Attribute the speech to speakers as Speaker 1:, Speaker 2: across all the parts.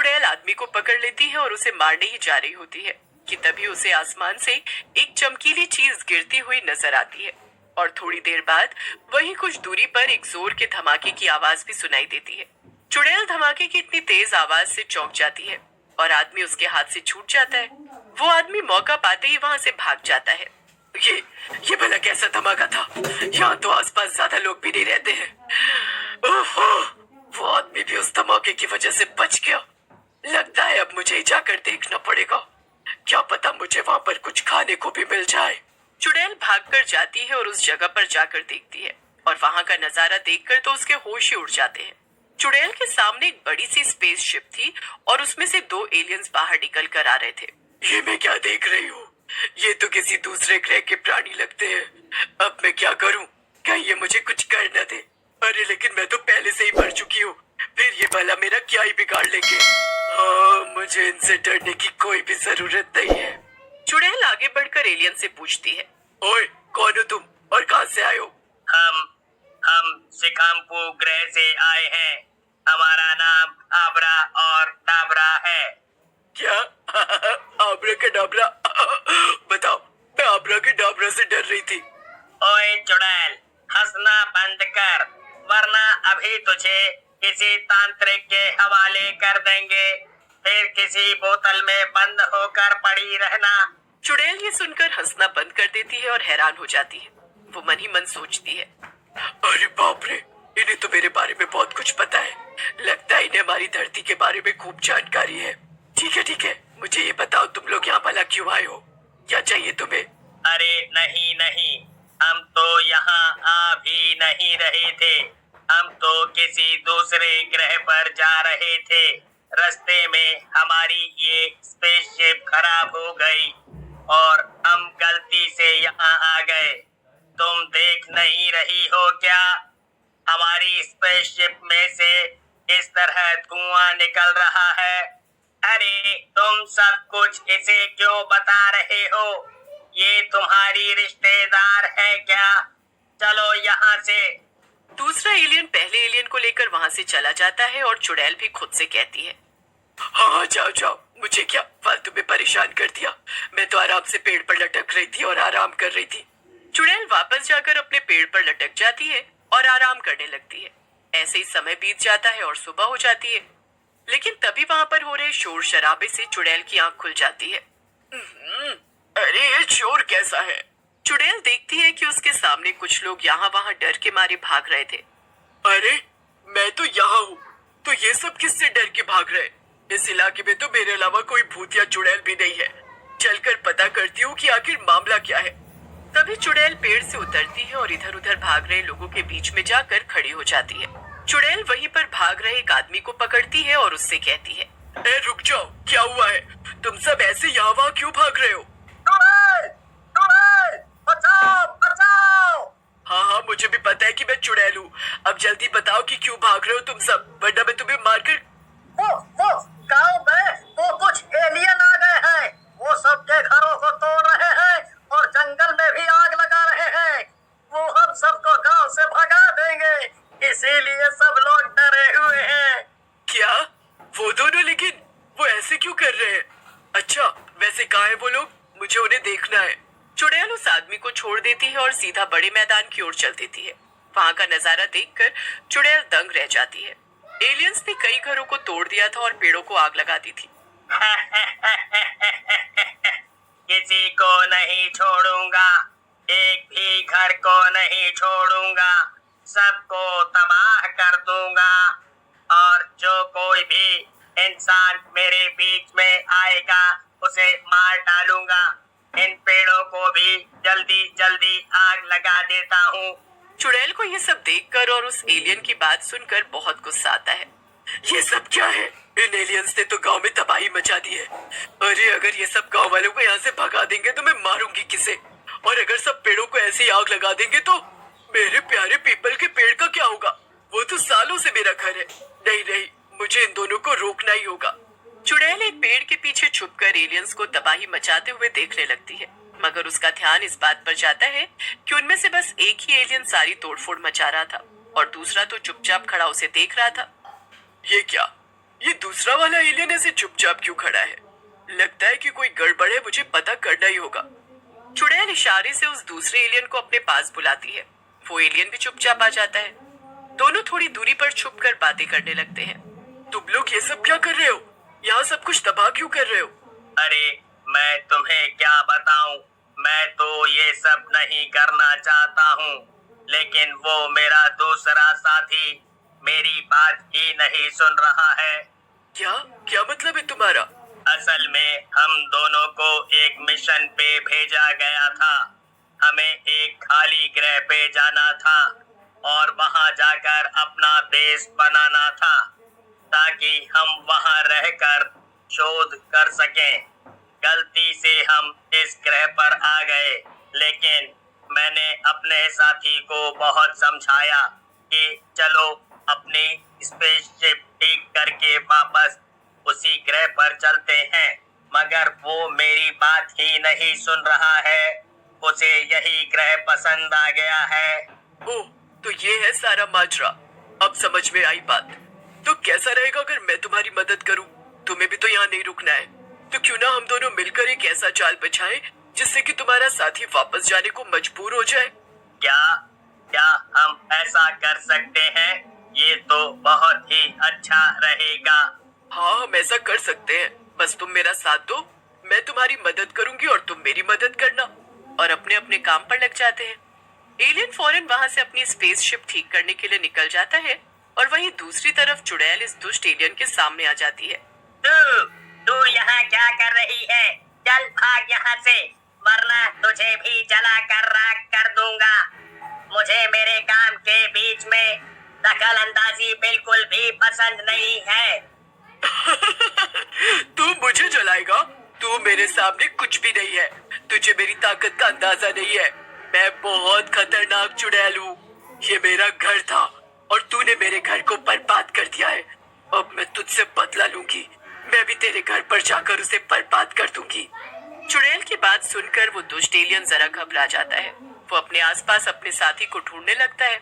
Speaker 1: चुड़ैल आदमी को पकड़ लेती है और उसे मारने ही जा रही होती है कि तभी उसे आसमान से एक चमकीली चीज गिरती हुई नजर आती है और थोड़ी देर बाद वहीं कुछ दूरी पर एक जोर के धमाके की आवाज भी सुनाई देती है। चुड़ैल धमाके की इतनी तेज आवाज से चौंक जाती है और आदमी उसके हाथ से छूट जाता है। वो आदमी मौका पाते ही वहां से भाग जाता है। ये ये भला कैसा धमाका था? यहाँ तो आसपास ज्यादा लोग भी नहीं रहते हैं। ओहो, वो आदमी भी उस धमाके की वजह से बच गया। लगता है अब मुझे ही जाकर देखना पड़ेगा। क्या पता मुझे वहाँ पर कुछ खाने को भी मिल जाए। चुड़ैल भागकर जाती है और उस जगह पर जाकर देखती है और वहाँ का नजारा देखकर तो उसके होश ही उड़ जाते हैं। चुड़ैल के सामने एक बड़ी सी स्पेसशिप थी और उसमें से दो एलियंस बाहर निकल कर आ रहे थे। ये मैं क्या देख रही हूँ? ये तो किसी दूसरे ग्रह के प्राणी लगते हैं। अब मैं क्या करूँ? क्या ये मुझे कुछ कर न दे? अरे लेकिन मैं तो पहले से ही मर चुकी हूँ, फिर ये भला मेरा क्या ही बिगाड़ लेंगे। हाँ, मुझे इनसे डरने की कोई भी जरूरत नहीं है। चुड़ैल आगे बढ़कर एलियन से पूछती है, ओए कौन हो तुम और कहाँ से आए हो?
Speaker 2: हम सिकाम्पू ग्रह से आए हैं। हमारा नाम आबरा और डाबरा है।
Speaker 1: क्या? आबरा का डाबरा? बताओ, मैं आबरा के डाबरा से डर रही थी।
Speaker 2: ओए चुड़ैल, हंसना बंद कर, वरना अभी तुझे किसी तांत्रिक के हवाले कर देंगे। फिर किसी बोतल में बंद होकर पड़ी रहना।
Speaker 1: चुड़ैल ये सुनकर हंसना बंद कर देती है और हैरान हो जाती है। वो मन ही मन सोचती है, अरे बाप रे, इन्हें तो मेरे बारे में बहुत कुछ पता है। लगता है इन्हें हमारी धरती के बारे में खूब जानकारी है। ठीक है, मुझे ये बताओ तुम लोग यहाँ भला क्यों आए हो? क्या चाहिए तुम्हें?
Speaker 2: अरे नहीं, हम तो यहाँ आ भी नहीं रहे थे। हम तो किसी दूसरे ग्रह पर जा रहे थे। रास्ते में हमारी ये स्पेसशिप खराब हो गई और हम गलती से यहाँ आ गए। तुम देख नहीं रही हो क्या? हमारी स्पेसशिप में से इस तरह धुआं निकल रहा है। अरे तुम सब कुछ इसे क्यों बता रहे हो? ये तुम्हारी रिश्तेदार है क्या? चलो यहाँ से।
Speaker 1: दूसरा एलियन पहले एलियन को लेकर वहाँ से चला जाता है और चुड़ैल भी खुद से कहती है, हाँ जाओ, मुझे क्या फालतू में परेशान कर दिया। मैं तो आराम से पेड़ पर लटक रही थी और आराम कर रही थी। चुड़ैल वापस जाकर अपने पेड़ पर लटक जाती है और आराम करने लगती है। ऐसे ही समय बीत जाता है और सुबह हो जाती है। लेकिन तभी वहाँ पर हो रहे शोर शराबे से चुड़ैल की आंख खुल जाती है। अरे ये शोर कैसा है? चुड़ैल देखती है कि उसके सामने कुछ लोग यहाँ वहाँ डर के मारे भाग रहे थे। अरे मैं तो यहाँ हूँ, तो ये सब किससे डर के भाग रहे? इस इलाके में तो मेरे अलावा कोई भूत या चुड़ैल भी नहीं है। चलकर पता करती हूँ कि आखिर मामला क्या है। तभी चुड़ैल पेड़ से उतरती है और इधर उधर भाग रहे लोगों के बीच में जाकर खड़ी हो जाती है। चुड़ैल वहीं पर भाग रहे एक आदमी को पकड़ती है और उससे कहती है, ए रुक जाओ, क्या हुआ है? तुम सब ऐसे यहाँ वहाँ क्यों भाग रहे हो?
Speaker 2: बचाओ!
Speaker 1: हाँ, मुझे भी पता है कि मैं चुड़ैल हूँ। अब जल्दी बताओ कि क्यों भाग रहे हो तुम सब, वरना मैं तुम्हें मारकर।
Speaker 2: वो गांव में वो कुछ एलियन आ गए हैं। वो सबके घरों को तोड़ रहे हैं और जंगल में भी आग लगा रहे हैं। वो हम सबको गांव से भगा देंगे, इसीलिए सब लोग डरे हुए हैं।
Speaker 1: क्या? वो दोनों? लेकिन वो ऐसे क्यों कर रहे हैं? अच्छा, वैसे कहाँ है वो लोग? मुझे उन्हें देखना है। चुड़ैल उस आदमी को छोड़ देती है और सीधा बड़े मैदान की ओर चल देती है। वहाँ का नजारा देखकर चुड़ैल दंग रह जाती है। एलियंस ने कई घरों को तोड़ दिया था और पेड़ों को आग लगा दी थी।
Speaker 2: किसी को नहीं छोड़ूंगा, एक भी घर को नहीं छोड़ूंगा, सबको तबाह कर दूंगा। और जो कोई भी इंसान मेरे बीच में आएगा उसे मार डालूंगा। इन पेड़ों को भी जल्दी जल्दी आग लगा देता हूँ।
Speaker 1: चुड़ैल को ये सब देखकर और उस एलियन की बात सुनकर बहुत गुस्सा आता है। ये सब क्या है? इन एलियंस ने तो गांव में तबाही मचा दी है। अरे अगर ये सब गांव वालों को यहाँ से भगा देंगे तो मैं मारूंगी किसे? और अगर सब पेड़ों को ऐसे ही आग लगा देंगे तो मेरे प्यारे पीपल के पेड़ का क्या होगा? वो तो सालों से मेरा घर है। नहीं, मुझे इन दोनों को रोकना ही होगा। चुड़ैल एक पेड़ के पीछे छुपकर एलियंस को तबाही मचाते हुए देखने लगती है, मगर उसका ध्यान इस बात पर जाता है कि उनमें से बस एक ही एलियन सारी तोड़फोड़ मचा रहा था और दूसरा तो चुपचाप खड़ा उसे देख रहा था। ये क्या? ये दूसरा वाला एलियन ऐसे चुपचाप क्यों खड़ा है? लगता है कि कोई गड़बड़ है, मुझे पता करना ही होगा। चुड़ैल इशारे से उस दूसरे एलियन को अपने पास बुलाती है। वो एलियन भी चुपचाप आ जाता है। दोनों थोड़ी दूरी पर छुपकर बातें करने लगते हैं। तुम लोग ये सब क्या कर रहे हो? यहाँ सब कुछ तबाह क्यों कर रहे हो?
Speaker 2: अरे मैं तुम्हें क्या बताऊं, मैं तो ये सब नहीं करना चाहता हूँ, लेकिन वो मेरा दूसरा साथी मेरी बात ही नहीं सुन रहा है।
Speaker 1: क्या क्या मतलब है तुम्हारा?
Speaker 2: असल में हम दोनों को एक मिशन पे भेजा गया था। हमें एक खाली ग्रह पे जाना था और वहां जाकर अपना बेस बनाना था, ताकि हम वहां रहकर शोध कर सकें। गलती से हम इस ग्रह पर आ गए, लेकिन मैंने अपने साथी को बहुत समझाया कि चलो अपनी स्पेसशिप ठीक करके वापस उसी ग्रह पर चलते हैं, मगर वो मेरी बात ही नहीं सुन रहा है। उसे यही ग्रह पसंद आ गया है।
Speaker 1: ओह, तो ये है सारा माजरा। अब समझ में आई बात। तो कैसा रहेगा अगर मैं तुम्हारी मदद करूं? तुम्हें भी तो यहाँ नहीं रुकना है, तो क्यों ना हम दोनों मिलकर एक ऐसा जाल बिछाएं जिससे कि तुम्हारा साथी वापस जाने को मजबूर हो जाए।
Speaker 2: क्या क्या हम ऐसा कर सकते हैं? ये तो बहुत ही अच्छा रहेगा।
Speaker 1: हाँ, हम ऐसा कर सकते हैं। बस तुम मेरा साथ दो, मैं तुम्हारी मदद करूंगी और तुम मेरी मदद करना। और अपने अपने काम पर लग जाते हैं। एलियन फौरन वहां से अपनी स्पेसशिप ठीक करने के लिए निकल जाता है और वहीं दूसरी तरफ चुड़ैल इस दुष्ट एलियन के सामने आ जाती है।
Speaker 2: तू यहाँ क्या कर रही है? चल भाग यहाँ से, वरना तुझे भी जला कर राख कर दूंगा। मुझे मेरे काम के बीच में दखल अंदाजी बिल्कुल भी पसंद नहीं है।
Speaker 1: तू मुझे जलाएगा? तू मेरे सामने कुछ भी नहीं है। तुझे मेरी ताकत का अंदाजा नहीं है। मैं बहुत खतरनाक चुड़ैल हूँ। ये मेरा घर था और तूने मेरे घर को बर्बाद कर दिया है। अब मैं तुझसे बदला लूंगी। मैं भी तेरे घर पर जाकर उसे बर्बाद कर दूंगी। चुड़ैल की बात सुनकर वो दुष्ट एलियन जरा घबरा जाता है। वो अपने आसपास अपने साथी को ढूंढने लगता है।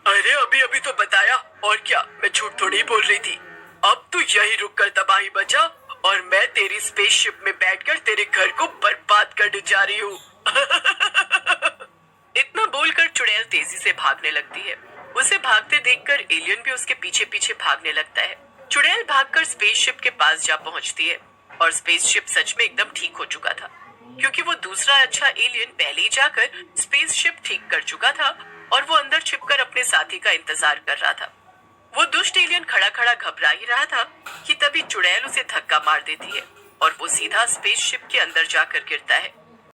Speaker 1: अरे अभी अभी तो बताया, और क्या, मैं झूठ थोड़ी ही बोल रही थी। अब तू यही रुक कर तबाही बचा और मैं तेरी स्पेसशिप में बैठकर तेरे घर को बर्बाद करने जा रही हूँ। इतना बोलकर चुड़ैल तेजी से भागने लगती है। उसे भागते देखकर एलियन भी उसके पीछे पीछे भागने लगता है। चुड़ैल भागकर स्पेसशिप के पास जा पहुंचती है और स्पेसशिप सच में एकदम ठीक हो चुका था, क्योंकि वो दूसरा अच्छा एलियन पहले ही जाकर स्पेसशिप ठीक कर चुका था और वो अंदर छिपकर अपने साथी का इंतजार कर रहा था। वो दुष्ट एलियन खड़ा खड़ा घबरा ही रहा था कि तभी चुड़ैल उसे धक्का मार देती है और वो सीधा स्पेसशिप के अंदर जाकर गिरता है।